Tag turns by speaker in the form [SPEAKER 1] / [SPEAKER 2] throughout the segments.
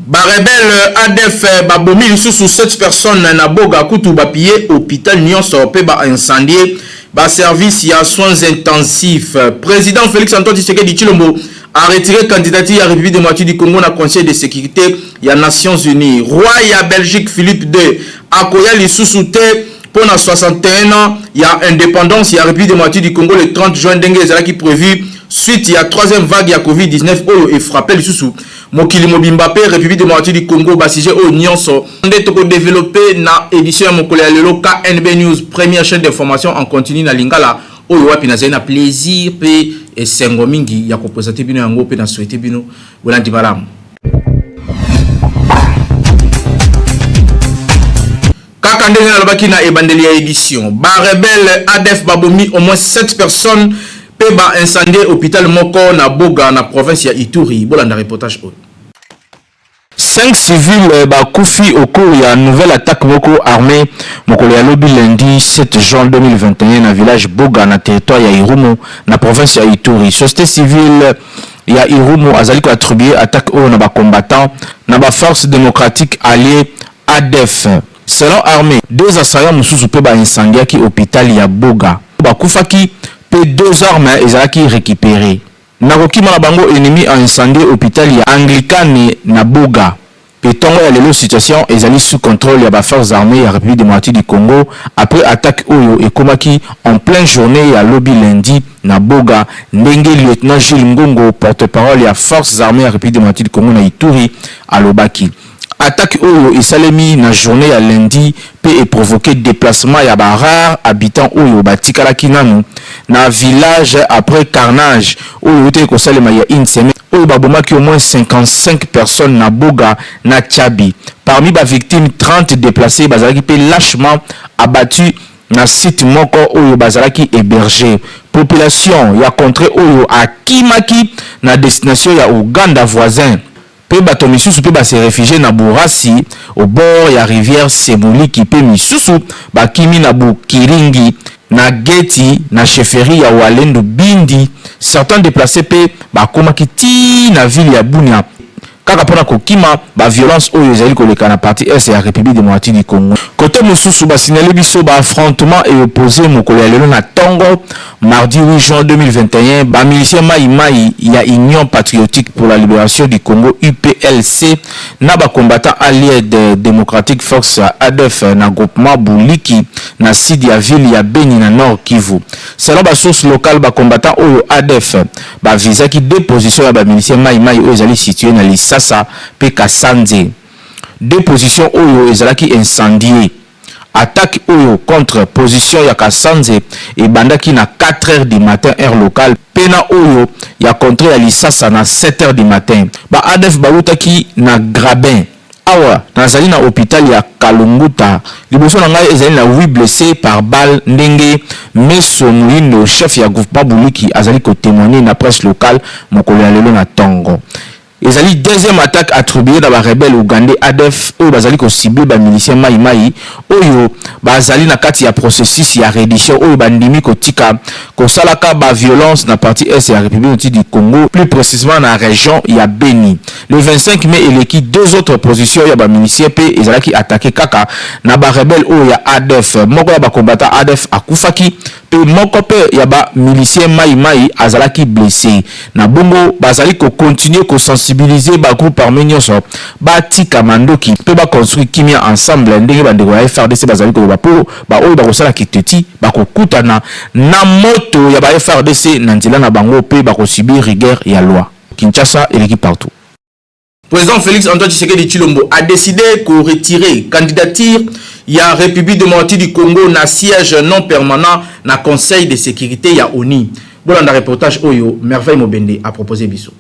[SPEAKER 1] Barebel ADF babomi sous 7 personnes na boga kutu bapillé hôpital nyonso pe ba incendié ba service ya soins intensifs. Président Félix Antoine Tshisekedi Tshilombo a retiré candidature à République démocratique du Congo na Conseil de sécurité ya Nations Unies. Roi ya Belgique Philippe II akoya lisusu te pour na 61 ans ya indépendance ya République démocratique du Congo le 30 juin dengue ezalaki prévu suite ya troisième vague ya Covid-19 oyo et frappé lisusu mokili mobimba pe République démocratique du Congo basige o nyonso nde toko développer na édition ya mokolo ya lelo KNB News première chaîne d'information en continu na lingala oyo wapi na zaina plaisir pe esengo mingi ya ko présenter bino yango pe na souhaiter bino bolandi malamu. Kaka ndenge na lobaki na ebandeli ya édition ba rebelle ADF babomi au moins 7 personnes pe ba incendié hôpital moko na Boga na province ya Ituri bolanda reportage oyo.
[SPEAKER 2] 5 civils bakoufi au cours ya nouvelle attaque moko armée mokolo ya lobi lundi 7 juin 2021 na village Boga na territoire ya Irumu na province ya Ituri. Société civile ya Irumu azali ko attribuer attaque oyo na ba combattants na ba force démocratique alliée ADF. Selon armée, 2 assaillants mususu pe ba incendié ki hôpital ya Boga. Bakufaki pe 2 armes ezalaki récupérées. Nakokima na bango ennemi a incendié hôpital ya Anglikane na Boga. Petongo ya lelo situation ezali sous contrôle ya ba forces armées ya République démocratique du Congo après attaque oyo ekomaki en pleine journée ya lobby lundi na Boga. Ndenge lieutenant Gilles Ngongo porte-parole ya forces armées ya République démocratique du Congo na Ituri alobaki. Attaque oyo esalemi na journée ya lundi peut provoquer déplacement ya ba rares habitants oyo batikalaki nanu na village après carnage oyo te ko salema ya une semaine oyo babomaki au moins 55 personnes na Boga na Tchabi. Parmi ba victimes 30 déplacés bazalaki pe lâchement abattus na site moko oyo bazalaki hébergé. Population ya contrée oyo akimaki na destination ya Uganda voisin. Pe bato misusu pe ba se réfugier na Burasi au bord ya rivière Sebuli ki pe misusu ba kimi na Bukiringi na Geti na chefferie ya Walendu Bindi. Certains déplacés pe ba komaki ti na ville ya Bunia kaka pona kokima ba violence oyo ezali koleka na partie est ya République démocratique du Congo. Côté mususu ba signalé biso ba affrontement et opposé mokolo ya lelo na Tongo mardi 8 juin 2021 ba miliciens Maï ya Union patriotique pour la libération du Congo UPLC na ba combattants alliés de démocratique force ADF na groupement Buliki na sud ya ville ya Beni na Nord Kivu. Selon ba source locale ba combattants oyo ADF ba visaki deux positions ya ba miliciens Maï oyo ezali situé na Sasa pe Kasanze. 2 positions oyo ezalaki incendiées. Attaque oyo contre position ya Kasanze et bandaki na 4h du matin heure locale. Pena oyo ya contre ya Lisasa na 7h du matin. Ba ADF bautaki na Grabin. Awa nazali na hôpital ya Kalunguta. Liboso na ngai ezali na 8 blessés par balle ndenge Meso Muindo chef ya groupement Buliki azali ko témoigner na presse locale mokolo ya lelo na Tongo. Ezali deuxième attaque attribuée dans la rebelle ougandais ADF oyo bazali ko cibler ba miliciens Maï oyo bazali na kati ya processus ya reddition oyo bandimi ko tika ko salaka ba violence na partie est ya République du Congo plus précisément na région ya Beni. Le 25 mai eleki 2 autres positions ya ba miliciens pe ezalaki attaqué kaka na ba rebelle oyo ya ADF moko ya ba combattant ADF akufaki pe moko pe ya ba miliciens Maï azalaki blessé na bongo bazali ko continuer ko sensibiliser ba groupe armé nyonso ba tika mandoki pe ba construire kimia ensemble ndenge bandeko ya FRDC bazali ko ba po ba oyo ba kosala kiteti ba kokutana na moto ya ba FRDC na nzela na bango pe ba ko subir rigueur ya loi. Kinshasa et l'équipe partout.
[SPEAKER 1] Président Félix Antoine Tshisekedi Tshilombo a décidé de retirer candidature ya République démocratique du Congo na siège non permanent na Conseil de sécurité ya ONU. Bon dans reportage oyo Merveille Mobende a proposé biso.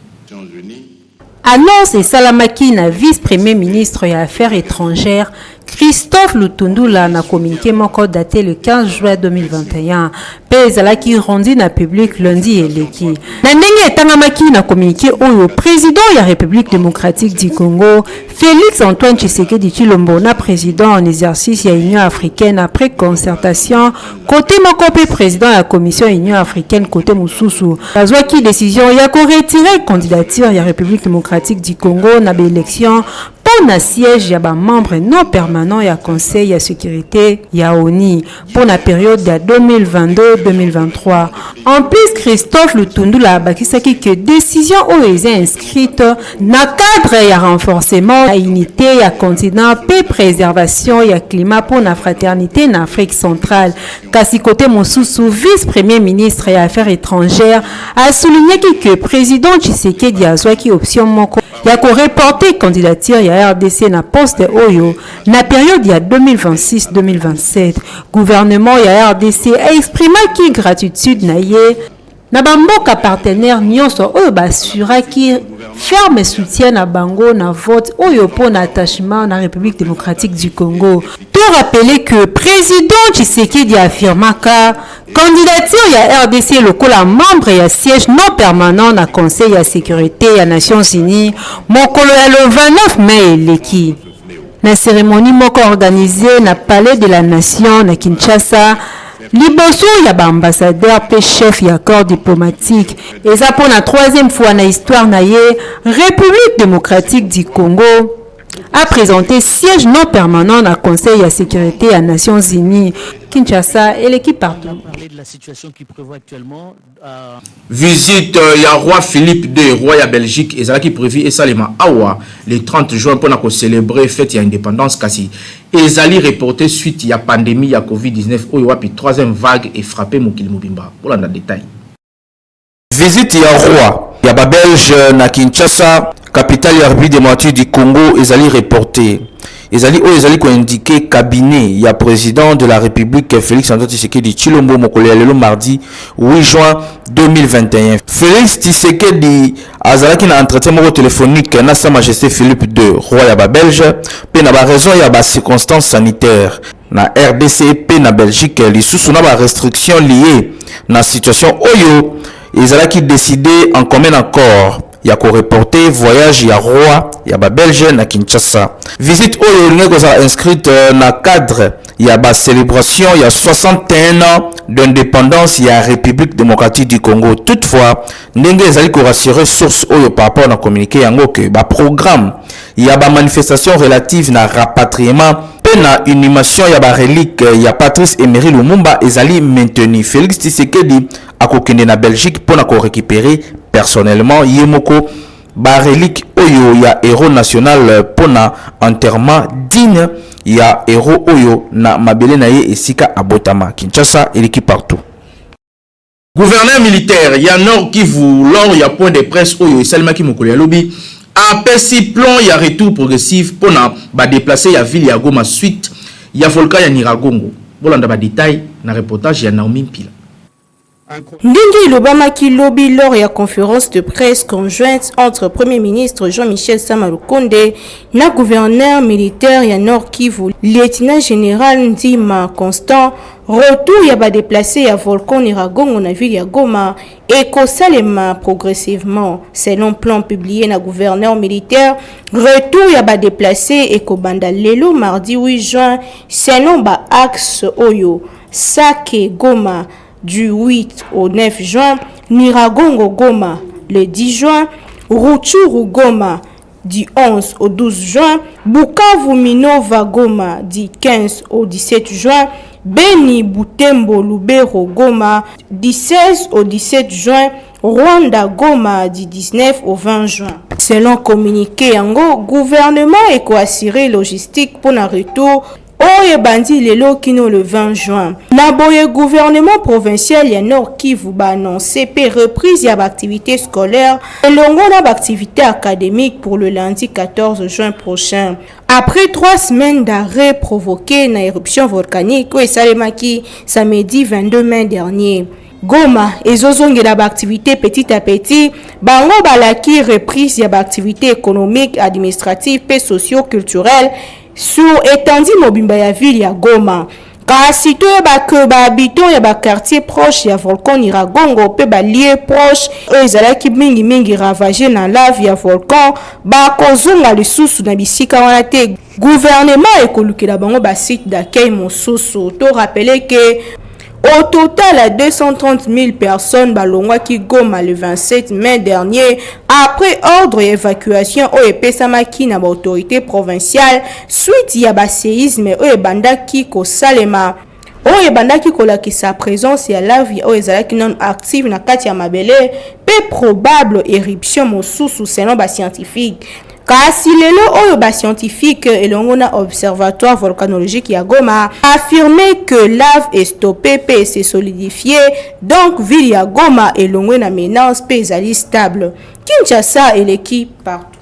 [SPEAKER 3] Annonce et Salamaki na vice-premier ministre et affaires étrangères Christophe Lutundula na communiqué moko daté le 15 juin 2021. Pezala qui rendit na public lundi eleki. Na ndenge etangamaki na communiqué oyo président ya République démocratique du Congo Félix Antoine Tshisekedi Tshilombo na président en exercice ya Union africaine après concertation côté moko pe président ya commission Union africaine côté mususu. Bazwa ki décision ya ko retirer candidature ya République démocratique du Congo na élection pour na siège ya ba membre non permanent ya conseil ya sécurité ya ONU pour la période de 2022-2023. En plus, Christophe Lutundula bakisaki que décision oyo est inscrite na cadre ya renforcement ya unité ya continent pe préservation ya climat pour la fraternité en Afrique centrale. Kasi côté mosusu vice-premier ministre ya affaires étrangères a souligné que président Tshisekedi azwaki option moko ya ko reporter candidature ya RDC na poste oyo na période ya 2026-2027. Gouvernement ya RDC a exprimé ki gratitude na ye na bamboka partenaire nyonso oyo basura ki ferme soutien na bango na vote oyo pour l'attachement na République démocratique du Congo. Tout rappeler que président Tshisekedi affirma que candidature ya RDC lokola membre ya siège non permanent na conseil ya sécurité ya Nations Unies mokolo ya le 29 mai eleki. Na cérémonie moko organisée na Palais de la Nation na Kinshasa, liboso ya ba ambassadeur pe chef ya corps diplomatique eza pour la troisième fois na histoire na ye République démocratique du Congo a présenté siège non permanent dans le Conseil de sécurité des Nations Unies. Kinshasa et l'équipe partout.
[SPEAKER 1] Visite ya roi Philippe II, roi ya Belgique, et qui prévu et Salema Awa le 30 juin pour célébrer fête ya indépendance kasi. Ezali reporté suite ya pandémie ya Covid-19 oyo wapi troisième vague et frappé Mokili Mobimba. Pour le détail.
[SPEAKER 2] Visite ya roi ya ba Belge na Kinshasa, capitale ya République démocratique du Congo, ezali reporté. Ezali ko indiqué cabinet ya président de la République Félix Antoine Tshisekedi Tshilombo mokolo ya lelo mardi 8 juin 2021. Félix Tshisekedi azalaki na entretien moko téléphonique na Sa Majesté Philippe II, roi ya ba Belge, pe na ba raison ya ba circonstances sanitaires na RDC pe na Belgique lisusu na ba restrictions liées na situation oyo ezalaki décidé en commun accord ya ko reporter voyage ya roi ya ba Belge na Kinshasa. Visite oyo ngeko za inscrite na cadre ya ba célébration ya 61 ans d'indépendance ya République démocratique du Congo. Toutefois, ndenge ezali ko rassurer source oyo par rapport na communiqué yango que ba programme ya ba manifestation relative na rapatriement pe na inhumation ya ba relique ya Patrice Emery Lumumba ezali maintenu. Félix Tshisekedi akokende na Belgique pour na ko récupérer personnellement yemoko ba relique oyo ya héros national pona enterrement digne ya héros oyo na mabele na ye esika abotama. Kinshasa et l'équipe partout.
[SPEAKER 1] Gouverneur militaire ya Nord Kivu lors ya point de presse oyo esalimaki mokolo ya lobi apesi plan ya retour progressif pona ba déplacer ya ville ya Goma suite ya volcan ya Nyiragongo. Bolanda ba détail na reportage ya Naomi Mpila.
[SPEAKER 4] Ndenge ilobamaki lobi lors ya conférence de presse conjointe entre Premier ministre Jean-Michel Sama Lukonde na gouverneur militaire ya Nord Kivu, lieutenant général Ndima Constant, retour ya ba déplacé ya volcan Nyiragongo na ville ya Goma et kosalema progressivement selon plan publié na gouverneur militaire. Retour ya ba déplacé et kobanda lelo mardi 8 juin selon ba axe oyo Sake Goma du 8 au 9 juin, Nyiragongo Goma le 10 juin, Rutshuru Goma du 11 au 12 juin, Bukavu Minova Goma du 15 au 17 juin, Beni Butembo Lubero Goma du 16 au 17 juin, Rwanda Goma du 19 au 20 juin. Selon communiqué yango, gouvernement est assuré logistique pour un retour Oye bandi lelo kino le 20 juin. Naboye gouvernement provincial ya Nord Kivu ba annoncé pe reprise ya activité scolaire et longo na activité académique pour le lundi 14 juin prochain. Après 3 semaines d'arrêt provoqué na éruption volcanique ou esalemaki samedi 22 mai dernier. Goma ezozongela ba activité petit à petit, bango balaki reprise ya ba activité économique, administrative et socio-culturelle sur étendue mobimba ya ville ya Goma. Kasi toyeba ke bahabitant ya quartier proche ya volcan Nyiragongo pe balie proche oyo ezalaki mingi ravagé na lave ya volcan bakozonga lisusu na bisika wana te. Gouvernement ekolukela bango basite d'accueil mosusu. To rappeler que au total, 230 000 personnes balongwaki Goma le 27 mai dernier après ordre d'évacuation au epesamaki na autorité provinciale suite ya séisme au ebandaki ko salema au ebandaki kolakisa présence ya lave au ezalaki non active na kati ya mabele pe probable éruption mosusu selon ba scientifique. Kasi lelo oyo ba scientifique elongo na observatoire volcanologique ya Goma affirmé que lave est stoppée pe se solidifié, donc ville ya Goma elongo na menace pe ezali stable. Kinshasa et l'équipe partout.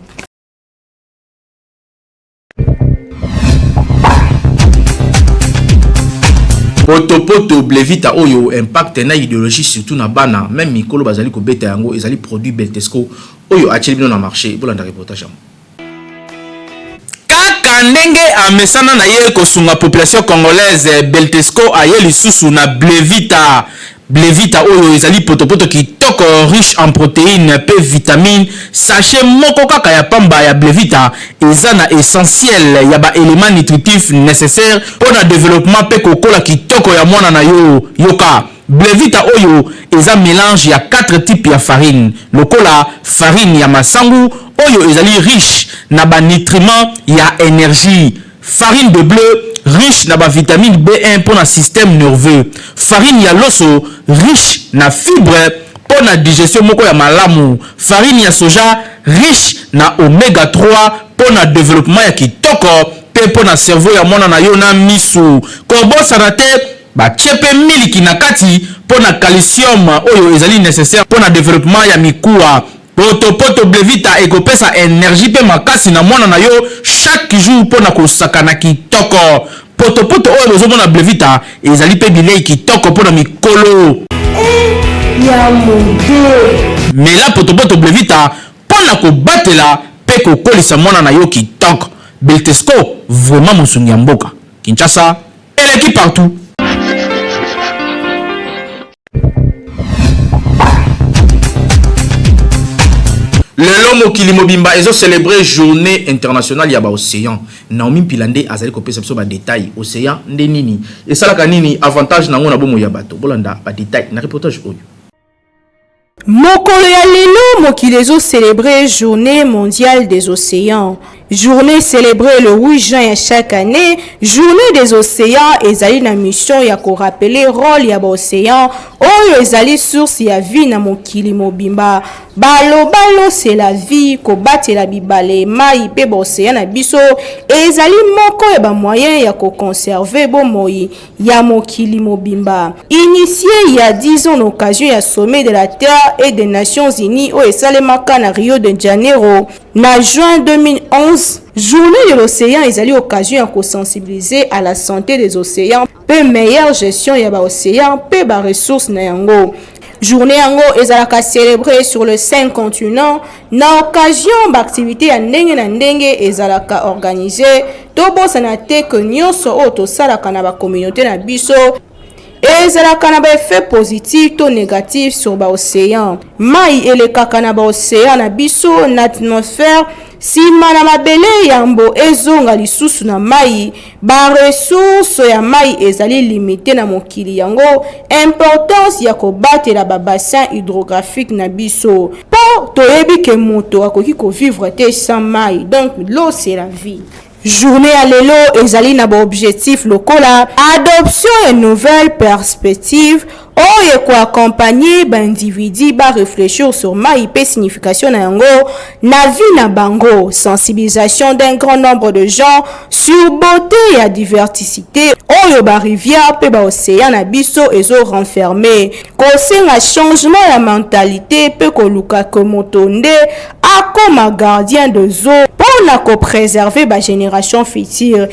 [SPEAKER 1] Poto blevita oyo impact na idéologie surtout na bana même mikolo bazali ko beta yango ezali produit Beltesco oyo acheli bino na marché bolanda reportage. Kaka ndenge amesana na ye kosunga population congolaise Beltesco aye lisusu na blevita oyo ezali potopoto kitoko riche en protéines pe vitamines. Sachet moko kaka ya pamba ya blevita eza na essentiel ya ba éléments nutritifs nécessaires pour le développement pe kokola kitoko ya mwana na yo yoka. Blevita oyo eza mélange ya 4 types ya farine. Lokola farine ya masangu oyo ezali riche na ba nutriments ya énergie. Farine de bleu riche na ba vitamine B1 pour le système nerveux. Farine ya loso riche na fibre pour la digestion moko ya malamu. Farine ya soja riche na oméga 3 pour le développement ya kitoko pe pour na cerveau ya mwana na yo na misu. Kobosa na te ba tchepe miliki na kati pour na calcium oyo ezali nécessaire pour na développement ya mikuwa. Poto blevita ekopesa énergie pe makasi na mwana na yo chaque jour pour na kosakana kitoko. Poto oyo bozomona blevita ezali pe bilei kitoko pour na mikolo. Mais là poto blevita pour na kobatela pe kokolisa mwana na yo kitoko. Beltesco vraiment mosungi ya mboka. Kinshasa et l'équipe partout. Le Lomo Kilimobimba ils ont célébré journée internationale ya ba océan. Naomi Pilande azali ko pesa biso ba détail océan nde nini. Et ça la kanini avantage nango na bomo ya bato. Bolanda ba détail na reportage oyo.
[SPEAKER 4] Mokolo ya lelo mokili ezo célébrer journée mondiale des océans. Journée célébrée le 8 juin chaque année, journée des océans ezali na mission ya ko rappeler rôle ya ba océan oyo ezali source ya vie na mokili mobimba. Balobalo c'est la vie ko batela bibale mai pe ba océan na biso ezali moko ya ba moyen ya ko conserver bomoi ya mokili mobimba. Initié il y a 10 ans l'occasion ya sommet de la Terre et des Nations Unies au esalemaka na Rio de Janeiro na juin 2011. Journée de l'océan ezali occasion à sensibiliser à la santé des océans, pe meilleure gestion ya ba océan, pe ba ressources na yango. Journée yango ezalaka célébrée sur le 5 continents na occasion d'activité ya ndenge na ndenge ezalaka organisée. Tobosana te que nyonso o tosalaka na ba communauté na biso ezalaka na ba effet positif to négatif sur ba océan. Mai elekaka na ba océan na biso na atmosphère sima na mabele yambo ezonga lisusu na mai ba ressources ya mai ezali limité na mokili yango importance ya kobatela ba bassin hydrographique na biso po toyebi ke moto akoki ko vivre te sans mai, donc l'eau c'est la vie. Journée à l'élo ezali na ba objectif lokola adoption et nouvelle perspective oye ko accompagner ba individu ba réfléchir sur mai pe signification na yango na vie na bango, sensibilisation d'un grand nombre de gens sur beauté et diversité oyo ba rivière pe ba océan na biso ezo renfermer ko senga changement la mentalité pe ko luka ko motonde akoma gardien de eaux pour na ko préserver ba génération future.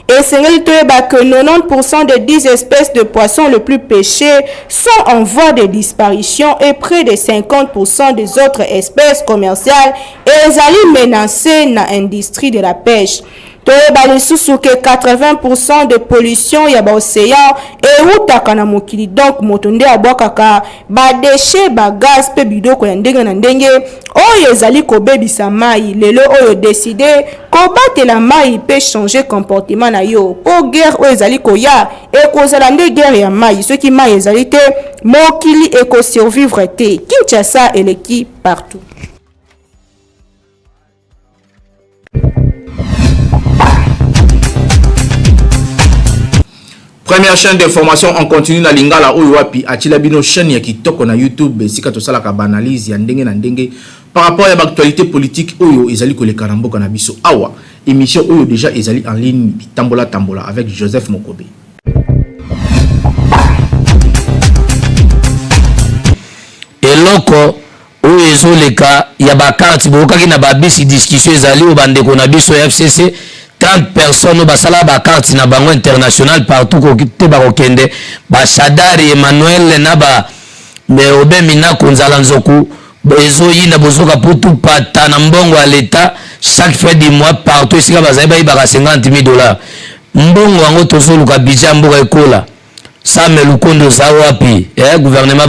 [SPEAKER 4] Et c'est que 90% des 10 espèces de poissons les plus pêchées sont en voie de disparition et près de 50% des autres espèces commerciales sont menacées dans l'industrie de la pêche. toyeba lisusu ke 80% de pollution ya baocéan eutaka na mokili, donc moto nde abwakaka badeshe bagaz mpe biloko ya ndenge na ndenge oyo ezali kobebisa mai. Lelo oyo décide kobatela mai mpe changer comportement na yo po guerre oyo ezali koya ekozala nde guerre ya mai. Soki mai ezali te mokili ekosurvivre te. Kinshasa eleki partout.
[SPEAKER 1] Première chaîne d'information en continu na Lingala oyo wapi atila bino chaîne ya kitoko na YouTube sika tosala ka analyse ya ndenge na ndenge par rapport à l'actualité politique oyo ezali koleka na mboka na biso awa. Émission oyo déjà ezali en ligne tambola avec Joseph Mokobe.
[SPEAKER 5] Eloko oyo ezoleka ya bakarte bokaki na babisi discussion ezali o bandeko na biso ya FCC 30 personnes basala bakarte na bango international partout ko te bakokende bashadari Emmanuel na ba me obemina konzala nzoku ezoyinda bozoka putu pata na mbongo ya leta chaque fin du mois partout esika bazali bayibaka $50,000 mbongo yango tozoluka budget mboka ekola Samuel Lukondo za wapi gouvernement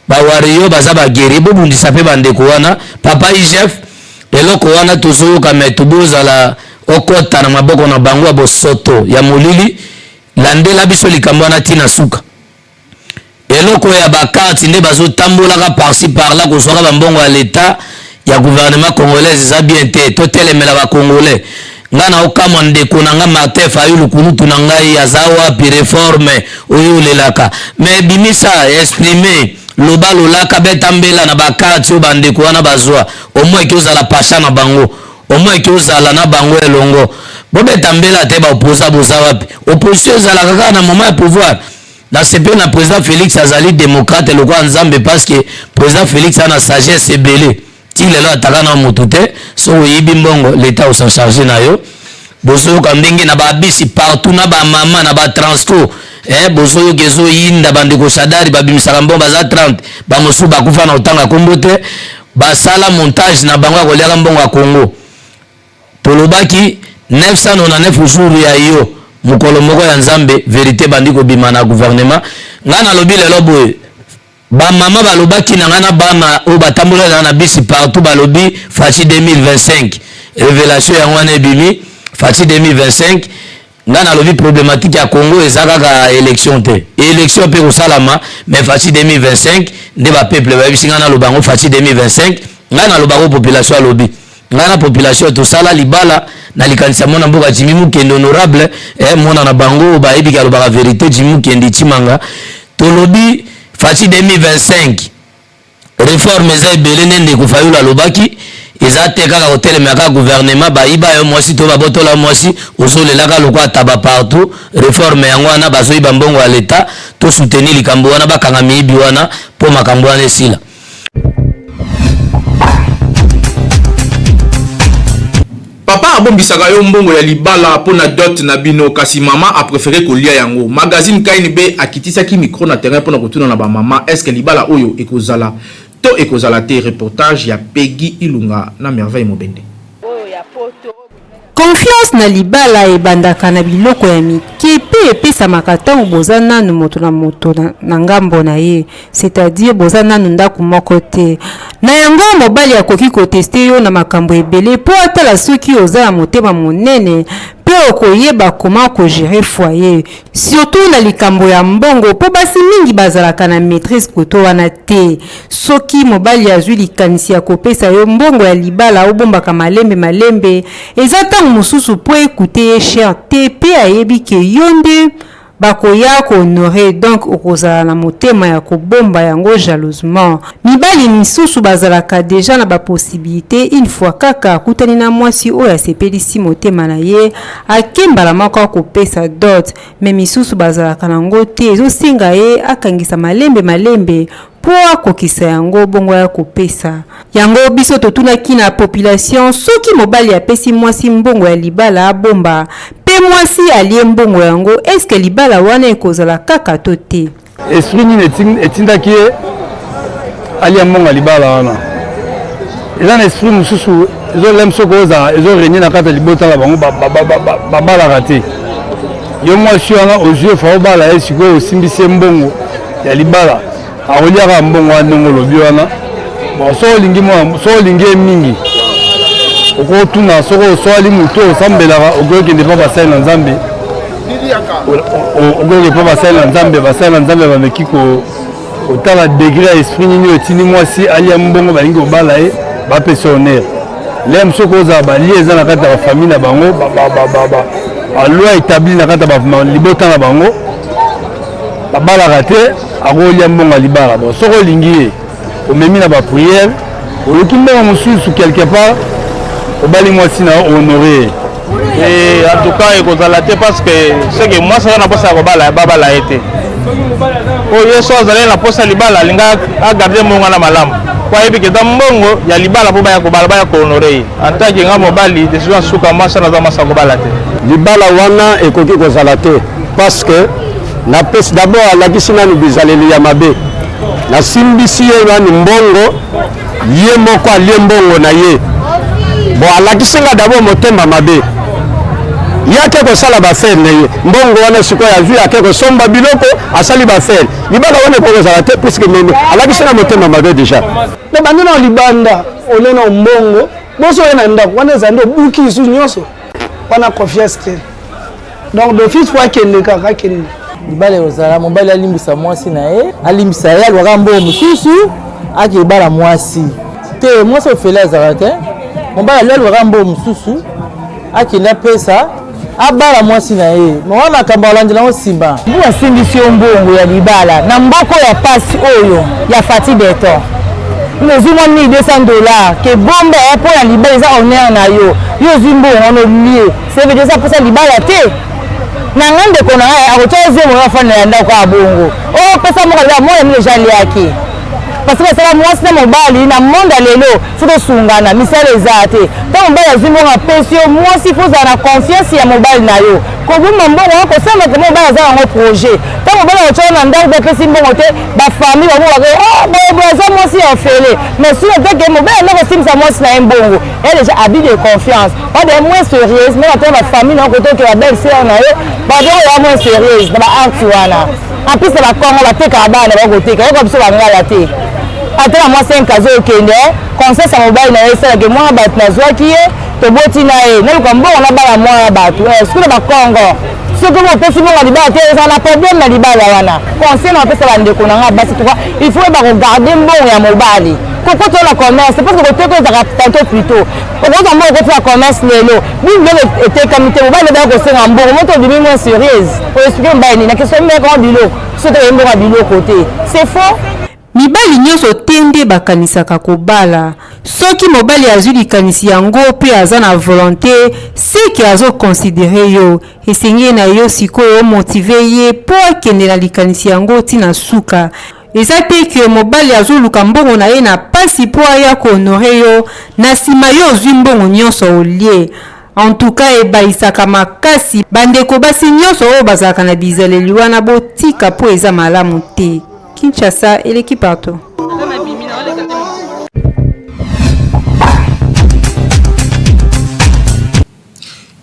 [SPEAKER 5] bawario baza bageri bobundisa pe bandeko wana papa IGF eloko wana tozoluka metobozala okota na maboko na bango bosoto ya molili landela biso likambo na tina suka eloko ya bakati nde bazotambolaka par-ci par-là kozwaka bambongo ya leta ya gouvernement congolais za bien te totelemela ba congolais ngana okamwa ndeko na nga Martin Fayulu kunutu na ngai aza wapi réforme oyo lelaka mais bimisa exprimer loba lolaka betambela na bakati o bandeko wana bazwa au moins ki ozala pasha na bango au moins ki ozala na bango elongo bobetambela te ba opposa boza wapi opposition ezala kaka na moment ya pouvoir na CP na président Félix azali démocrate le quoi nzambe parce que président Félix a na sagesse ebele ti lelo ataka na moto te so oyibi mbongo l'état s'en charger na yo bozo ka ndenge na babisi partout na ba mama na ba transco bozo gezo yinda bandeko shadari babimisaka mbongo baza 30 ba mosu bakufa na otanga kombo te basala montage na bango akoliaka mbongo ya Congo tolobaki 999 jours ya yo mukolo moko ya nzambe vérité bandiko bima na gouvernement ngana lobi lelo boye ba mama balobaki na ngana bana o batambola na bisi partout balobi Fachi 2025 révélation ya ngwana bimi Fachi 2025 ngana lobi problématique ya Congo ezaka ka élection te élection pe kosalama mais Fachi 2025 nde ba peuple ba bisi ngana lobango Fachi 2025 ngana lobango population lobi ngana population to sala libala na likanisa mona mboka Jimmy Mukende honorable mona na bango ba ebika lobaka vérité Jimmy Mukende chimanga to lobi Fachi 2025 réforme za ebele nende ko Fayulu lobaki eza te kaka hotel meka gouvernement ba iba yo mwasi to ba botola mwasi ozolelaka lokwa taba partout réforme yango wana bazoyiba mbongo ya leta to soutenir likambo wana bakanga miyibi wana po makambo wana esila.
[SPEAKER 1] Papa abombisaka yo mbongo ya libala pona dot na bino kasi mama a préféré kolia yango. Magazine KNB akitisaki micro na terrain pona kotuna na ba mama est-ce que libala oyo ekozala to ekozala te reportage ya Peggy Ilunga na Merveille Mobende.
[SPEAKER 3] Confiance na libala ebandaka na biloko ya mike pe epesamaka ntango boza nanu moto na ngambo na ye, c'est-à-dire boza nanu ndako moko te na yango mobali akoki koteste yo na makambo ebele po atala soki oza na motema monene pe okoyeba koma kogere foyer, surtout na likambo ya mbongo po basi mingi bazalaka na maîtrise koto wana te. Soki mobali azwi likanisi ya kopesa yo mbongo ya libala obombaka malembe eza ntango mosusu po ekute ye cher te pe ayebi ke yo nde bakoya ko honorer, donc okozala na motema ya kobomba yango jalousement. Mibali misusu bazalaka deja na ba possibilité une fois kaka akutani na mwasi oyo asepelisi motema na ye akembala moko kopesa dot, mais misusu bazalaka nango te ezosenga ye akangisa malembe po akokisa yango bongo ya kopesa yango. Biso totunaki na population soki mobali apesi mwasi mbongo ya libala abomba pe mwasi alie mbongo yango, est-ce que libala wana ekozala kaka to te?
[SPEAKER 6] Esprit nini etindaki ye alia mbongo ya libala wana eza na esprit mosusu ezolem soko ozala ezorenie na kati ya libota na bango babalaka te yo mwasi wana ozwi fa obala ye sikoyo osimbisi ye mbongo ya libala akoliaka mbongo wana ndenge olobi wana bon so olingi ye mingi okotuna soko oswali motu osambelaka okokende mpa basali na nzambe okoke mpa basali na nzambe bameki kotala degré ya esprit nini otindi mwasi alia mbongo balingi kobala ye bapesa honneur lem soko ozala balie eza na kati ya bafamille na bango baloi établi na kati ya libota na bango babalaka te akolia mbongo ya libala bon soko olingi ye omemi na bapriere oluki mbongo mosusu quelque part obali mwasi na honoré
[SPEAKER 7] et en tout cas ekozala te parce que c'est que mwasi aza na posa ya kobala babala ye te oyo so azali na posa libala alinga agarde mbongo na malamu po ayebi ke eza mbongo ya libala mpo baya kobala baya kohonore ye en tant que nga mobali décision suka mwasi naza mwasi ya kobala te
[SPEAKER 8] libala wana ekoki kozala te parce que napesi d'abord alakisi nani bizaleli ya mabe nasimbisi ye nani mbongo ye moko alie mbongo na ye bon alakisi nga d'abord motema mabe ye ake kosala bafere na ye mbongo wana sikoyo azwi ake kosomba biloko asali bafere libala wana ekoki kozala te puisque alakisi na motema mabe déjà
[SPEAKER 9] na bandi na libanda olena mbongo boso oye na ndako wana eza nde obuki isu nyonso wana confiance te donc d'office fo akende kaka akende
[SPEAKER 10] libala ozala mobali alimbisa mwasi na ye alimbisa ye alwaka mbongo mosusu akebala mwasi te mwasi ofele azala te mobali alwaka mbongo mosusu akende apesa abala mwasi na ye mawana makambo alandela ngo nsima mbu asimbisi yo mbongo ya libala na mboko ya pasi oyo ya Fati Beton ozwi mwa $1200 ke bomba ya mpo ya libala eza honneur na yo ozwi mbongo wana olie sevede eza mposa libala te na nga ndeko na ngai akotya ozemo yo afanda ya ndako ya bongo opesa moko libala moya mile eza liaki parce que basala mwasi na mobali na monde lelo fo tosungana misala eza te ntango mobali azwi mbongo apesi yo mwasi fo ozala na confiance ya mobali na yo kobima mbongo wana kosamba te mobali aza yango projet ntango mobali akotya na ndako mpe apesi mbongo te bafamille babongaka boye aza mwasi ya ofele mais sino teke mobali anda kosimbisa mwasi na ye mbongo ye déjà habit de confiance ode moins sérieuse me batala bafamille na kotoke babelle sere na ye badoko ya moins sérieuse na baarti wana apesa bakongo batekaka bana bakoteka yoka biso bangala te atala mwasi enkazi okende conseil ya mobali na ye esalaka mwana bato nazwaki ye toboti na ye naluka mbongo nabala mwana bato soki na bakongo soki bopesi mbongo ya libala te ezala na problème na libala wana conseil na bapesa bandeko na nga basi toka il faut bakogarde mbongo ya mobali kokoto la commerce parce que koteko ezaka tantôt plutôt okoza mbongo okoti la commerce lelo bingelo etekami te mobali ebaya kosenga mbongo moto obimi moins sérieuse oexplike mobali nini nakesio mekao biloko soki toyei mbongo ya biloko te c'est faux
[SPEAKER 3] mibali nyonso te nde bakanisaka kobala soki mobali azwi likanisi yango mpe aza na volonté seke azokonsidere yo esengi na yo sikoyo omotive ye mpo akende na likanisi yango ntina suka eza te ke mobali azoluka mbongo na ye na pasi mpo aya kohonore yo na nsima yo ozwi mbongo nyonso olie en tout cas ebayisaka makasi bandeko basi nyonso oyo bazalaka na bizaleli wana botika mpo eza malamu te. Kinshasa et l'équipe partout.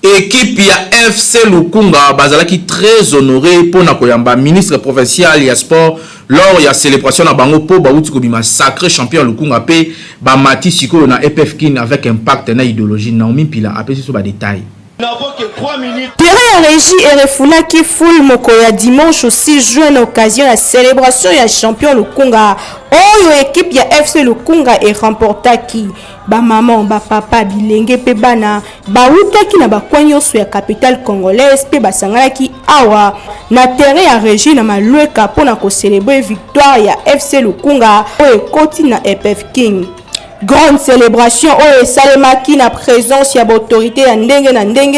[SPEAKER 1] Équipe ya FC Lukunga bazalaki très honoré pour na koyamba ministre provincial ya sport lors ya célébration na bango po bauti kobima sacré champion Lukunga pe ba mati sikoyo na EPF Kin avec impact na idéologie Naomi Pila apesi so ba détail.
[SPEAKER 4] Terrain régie et refoula qui foule Mokoya dimanche au 6 juin à occasion de la célébration ya champion Lukunga. Oyo équipe ya FC Lukunga et remporta qui ba maman ba papa bilenge pe bana ba utaki na ba kwanyoso ya capitale congolaise pe basangala ki awa na terrain ya régie na malweka pona ko célébrer victoire ya FC Lukunga o ekoti na EPF King. Grande célébration au Salemaki na présence ya autorité ya ndenge na ndenge,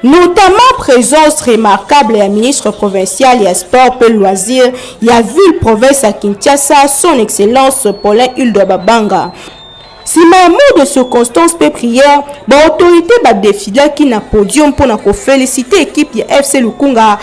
[SPEAKER 4] notamment présence remarquable ya ministre provincial ya sport et loisirs ya ville province à Kinshasa, son excellence Paulin Hildo Babanga. Si mot de circonstance pe prière, autorité ba défilé qui na podium pour na ko féliciter équipe ya FC Lukunga.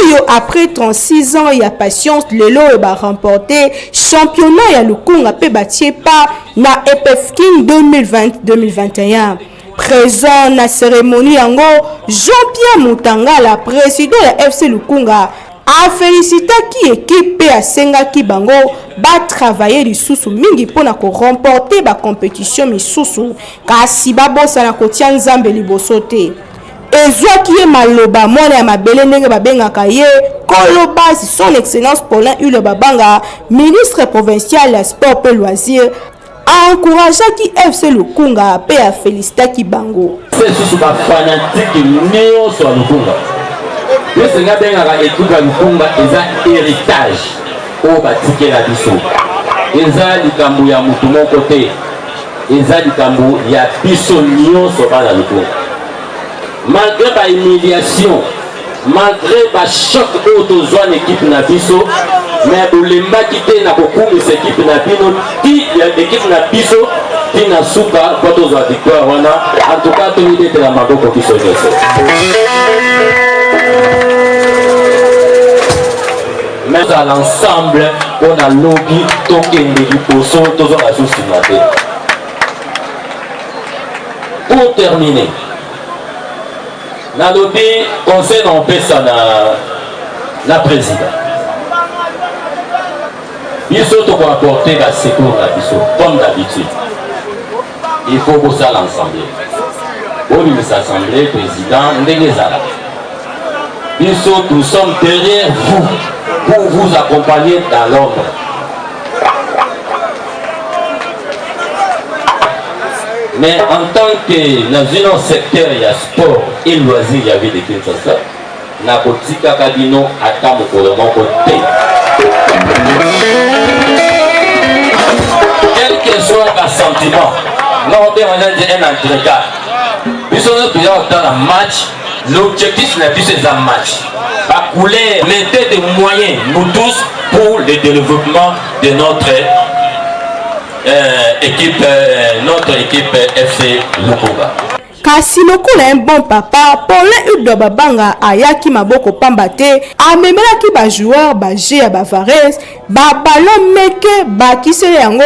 [SPEAKER 4] Oyo après 36 ans ya patience lelo ba remporté championnat ya Lukunga pe batie pa na EPFKIN 2020-2021. Présent na cérémonie yango, Jean-Pierre Moutangala, président de FC Lukunga, a félicité qui équipe et a senga ki bango ba travailler lisusu mingi pona ko remporter ba compétition misusu kasi ba bossa na kotia nzambe liboso te. Ezwa ki e maloba mwana ya mabele ndenge babengaka ye koloba son excellence Paulin Hulot Babanga, ministre provincial ya sport et loisirs, a encouragé qui FC Lukunga pe a félicité ki bango.
[SPEAKER 11] C'est sous ba fanatique néo sur Lukunga. Le Sénat bengaka équipe ya Lukunga eza héritage o batike la biso. Eza likambo ya mutu moko te. Eza likambo ya biso nyonso bana Lukunga. Malgré la humiliation, malgré le choc autour de l'équipe Nabiso, mais pour les maquiller na beaucoup de cette équipe Nabino, qui l'équipe Nabiso qui n'a souka quand on a victoire, en tout cas tout l'idée de la Maboko qui se fait. Mais à l'ensemble, on a lobby, token de l'Iposo, tous on a juste maté. Pour terminer. Dans le pays, conseil on fait ça la présidente. Il faut apporter la sécurité comme d'habitude. Il faut que ça l'ensemble. Au milieu de l'Assemblée, président, nous sommes derrière vous pour vous accompagner dans l'ordre. Mais en tant que dans un secteur, il y a sport et loisirs, il y avait des Kinshasa. Na kotika kabino ata mokolo moko te. Quel que soit le sentiment, nous avons un entretien. Puisque nous avons un match, l'objectif n'est plus un match. La couleur, mettez des moyens, nous tous, pour le développement de notre notre équipe FC Lukunga.
[SPEAKER 4] Kasi lokola un bon papa, Paulin Hulot Babanga ayaki maboko pamba te, amemelaki ba joueur ba G ba Vares, ba ballon meke ba kisele yango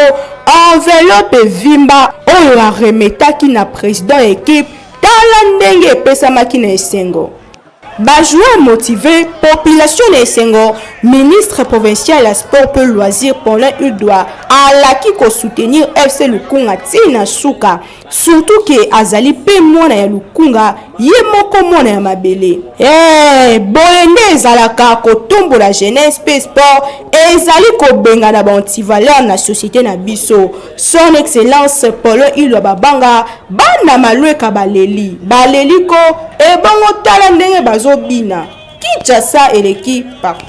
[SPEAKER 4] enveloppe vimba oyo aremetaki na président équipe tala ndenge epesamaki na esengo. Ba joueur motivé, population de Sengo, ministre provincial à sport et loisirs Paulin Hulot alaki ko soutenir FC Lukunga tina suka, surtout que azali pe mwana ya Lukunga ye moko mwana ya mabele. Boyende ezalaka kotombo la jeunesse pe sport ezali ko benga na ba antivaleur na société na biso. Son excellence Paulin Hulot Babanga bana malweka baleli ko e bango tala ndenge bazobina Kinshasa eleki partout.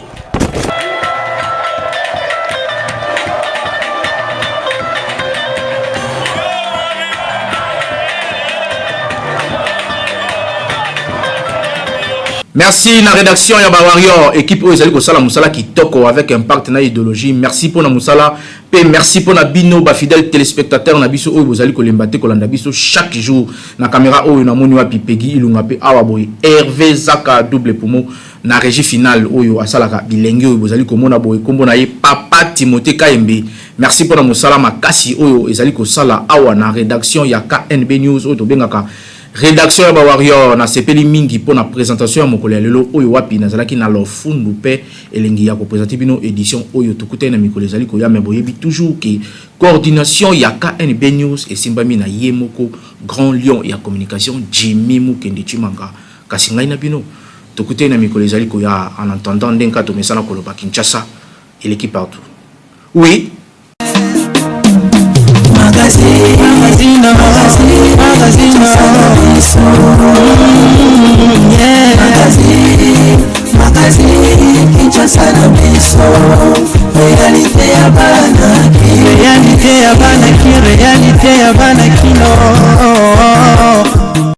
[SPEAKER 1] Merci na rédaction ya ba Warrior équipe oyo ezali ko sala musala kitoko avec un partenaire idéologie. Merci pour na musala pe merci pour na bino ba fidèles téléspectateurs na biso oyo bozali ko lembate ko landa biso chaque jour na caméra oyo na moni wa Pipegi Ilunga pe awa boy Hervé Zaka double pomo na régie finale oyo asalaka bilenge oyo bozali ko mona boy kombo na ye Papa Timothée Kaembe. Merci pour na musala makasi oyo ezali ko sala awa na rédaction ya KNB News oyo to bengaka rédaction ya ba Warrior na sepeli mingi pour la présentation ya mokolo ya lelo oyo wapi nazalaki na lofundu pe elengi ya ko présenter bino édition oyo tukute na mikolo ezali ko ya me boyebi toujours que coordination ya KNB News et simbami na yemoko grand lion ya communication Jimmy Mukende Chimanga kasi ngai na bino tukute na mikolo ezali ko ya en entendant ndenka to mesana koloba Kinshasa et l'équipe partout. Oui.
[SPEAKER 12] Réalité ya bana